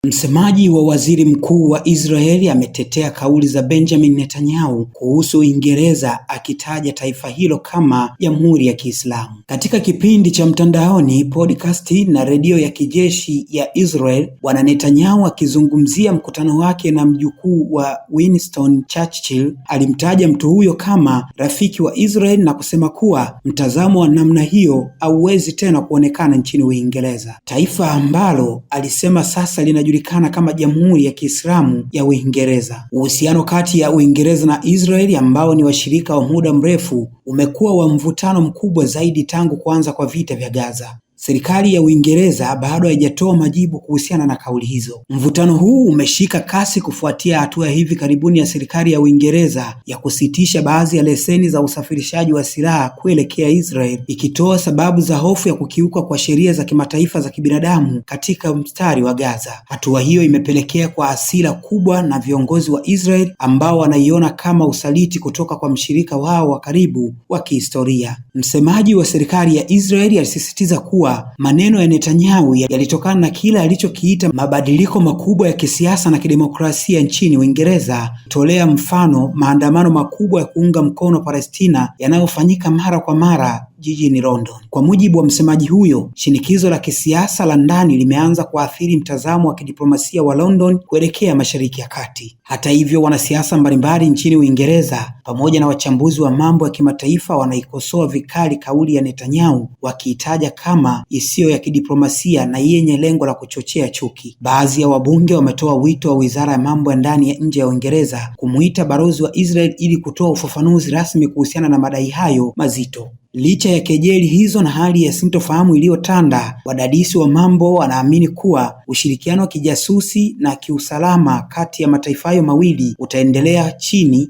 Msemaji wa waziri mkuu wa Israeli ametetea kauli za Benjamin Netanyahu kuhusu Uingereza, akitaja taifa hilo kama Jamhuri ya Kiislamu. Katika kipindi cha mtandaoni, podcast na redio ya kijeshi ya Israel, Bwana Netanyahu akizungumzia mkutano wake na mjukuu wa Winston Churchill, alimtaja mtu huyo kama rafiki wa Israel na kusema kuwa mtazamo wa namna hiyo hauwezi tena kuonekana nchini Uingereza, taifa ambalo alisema sasa linajulikana kama Jamhuri ya Kiislamu ya Uingereza. Uhusiano kati ya Uingereza na Israeli, ambao ni washirika wa muda mrefu, umekuwa wa mvutano mkubwa zaidi tangu kuanza kwa vita vya Gaza. Serikali ya Uingereza bado haijatoa majibu kuhusiana na kauli hizo. Mvutano huu umeshika kasi kufuatia hatua hivi karibuni ya serikali ya Uingereza ya kusitisha baadhi ya leseni za usafirishaji wa silaha kuelekea Israel, ikitoa sababu za hofu ya kukiuka kwa sheria za kimataifa za kibinadamu katika mstari wa Gaza. Hatua hiyo imepelekea kwa hasira kubwa na viongozi wa Israel ambao wanaiona kama usaliti kutoka kwa mshirika wao wa karibu wa kihistoria. Msemaji wa serikali ya Israel alisisitiza kuwa maneno ya Netanyahu yalitokana na kile alichokiita mabadiliko makubwa ya kisiasa na kidemokrasia nchini Uingereza, tolea mfano maandamano makubwa ya kuunga mkono Palestina yanayofanyika mara kwa mara jijini London. Kwa mujibu wa msemaji huyo, shinikizo la kisiasa la ndani limeanza kuathiri mtazamo wa kidiplomasia wa London kuelekea Mashariki ya Kati. Hata hivyo, wanasiasa mbalimbali nchini Uingereza pamoja na wachambuzi wa mambo ya kimataifa wanaikosoa vikali kauli ya Netanyahu, wakiitaja kama isiyo ya kidiplomasia na yenye lengo la kuchochea chuki. Baadhi ya wabunge wametoa wito wa Wizara ya Mambo ya Ndani ya Nje ya Uingereza kumuita balozi wa Israel ili kutoa ufafanuzi rasmi kuhusiana na madai hayo mazito. Licha ya kejeli hizo na hali ya sintofahamu iliyotanda, wadadisi wa mambo wanaamini kuwa ushirikiano wa kijasusi na kiusalama kati ya mataifa hayo mawili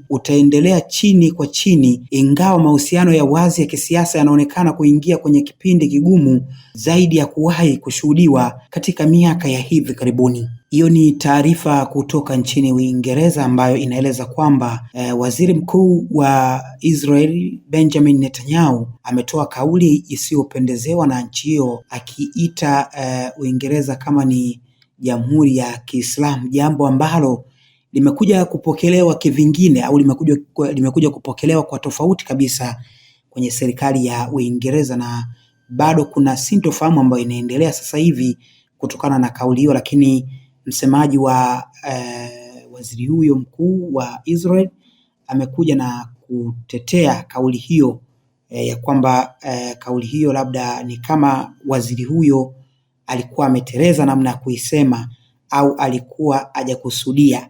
utaendelea chini kwa chini, ingawa mahusiano ya wazi ya kisiasa yanaonekana kuingia kwenye kipindi kigumu zaidi ya kuwahi kushuhudiwa katika miaka ya hivi karibuni. Hiyo ni taarifa kutoka nchini Uingereza ambayo inaeleza kwamba waziri mkuu wa Israel Benjamin Netanyahu ametoa kauli isiyopendezewa na nchi hiyo, akiita Uingereza kama ni Jamhuri ya Kiislamu, jambo ambalo limekuja kupokelewa kivingine au limekuja kupokelewa kwa tofauti kabisa kwenye serikali ya Uingereza, na bado kuna sintofahamu ambayo inaendelea sasa hivi kutokana na kauli hiyo, lakini msemaji wa waziri huyo mkuu wa Israel amekuja na kutetea kauli hiyo ya kwamba kauli hiyo labda ni kama waziri huyo alikuwa ameteleza namna ya kuisema au alikuwa hajakusudia.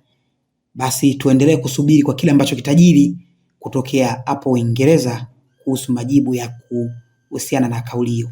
Basi tuendelee kusubiri kwa kile ambacho kitajiri kutokea hapo Uingereza kuhusu majibu ya kuhusiana na kauli hiyo.